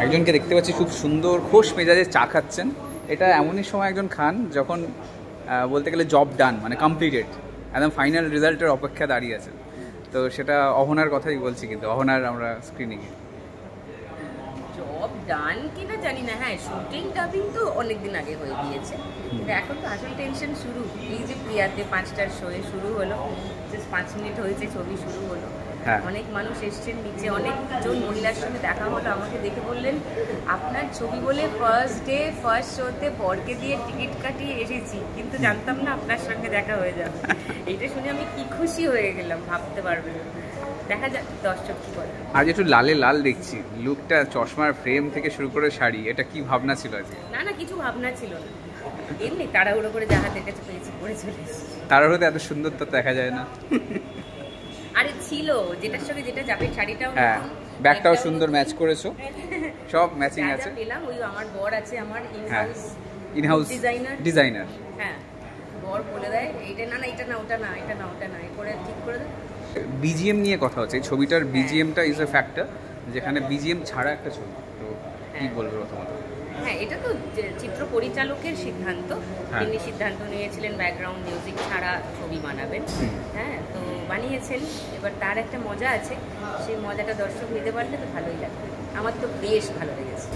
একজনকে দেখতে পাচ্ছি খুব সুন্দর খোশ মেজাজে চা খাচ্ছেন। এটা এমনই সময় একজন খান যখন বলতে গেলে জব ডান, মানে কমপ্লিটেড, একদম ফাইনাল রেজাল্টের অপেক্ষা দাঁড়িয়ে আছে। তো সেটা অহনার কথাই বলছি, কিন্তু অহনার আমরা স্ক্রিনিংয়ে জব ডান কিনা জানি না। হ্যাঁ, শুটিং ডাবিং তো অনেকদিন আগে হয়ে গিয়েছে, কিন্তু এখন তো আসল টেনশন শুরু। এই যে প্রিয়াতে 5টার শোয়ে শুরু হলো, জাস্ট 5 মিনিট হয়েছে ছবি শুরু হলো। অনেক মানুষ এসছেন নিচে, অনেকজন মহিলার সঙ্গে দেখা হলো, আমাকে দেখে বললেন আপনার ছবি বলে ফার্স্ট ডে ফার্স্ট শোতে বরকে দিয়ে টিকিট কাটিয়ে এসেছি, কিন্তু জানতাম না আপনার সঙ্গে দেখা হয়ে যাবে। এইটা শুনে আমি কি খুশি হয়ে গেলাম ভাবতে পারবো। দেখা যাক দর্শক কি করে। আর একটু লালে লাল দেখছি লুকটা, চশমার ফ্রেম থেকে শুরু করে শাড়ি, এটা কি ভাবনা ছিল আজকে? না না, কিছু ভাবনা ছিল না, এমনি তাড়াহুড়ো করে যা হাতের কাছে পেয়েছি পরে চলে এসেছি। তাড়াহুড়োতে এত সুন্দর তো দেখা যায় না। আরে ছিল, যেটার সঙ্গে যেটা যাবে, শাড়িটাও হ্যাঁ, ব্যাগটাও সুন্দর ম্যাচ করেছো, সব ম্যাচিং আছে। পেলাম ওই আমার বর আছে, আমার ইনহাউস ডিজাইনার। হ্যাঁ, বর বলে দেয় এইটা না, এটা না, ওটা না, এটা না, ওটা না, করে ঠিক করে দেয়। বিজিএম নিয়ে কথা হচ্ছে, এই ছবিটার বিজিএমটা ইজ এ ফ্যাক্টর, যেখানে বিজিএম ছাড়া একটা ছবি, তো কি বলবো প্রথমত? হ্যাঁ, এটা তো চিত্র পরিচালকের সিদ্ধান্ত, তিনি সিদ্ধান্ত নিয়েছিলেন ব্যাকগ্রাউন্ড মিউজিক ছাড়া ছবি বানাবেন। হ্যাঁ, তো বানিয়েছেন, এবার তার একটা মজা আছে, সেই মজাটা দর্শক নিতে পারলে তো ভালোই লাগবে। আমার তো বেশ ভালো লেগেছে।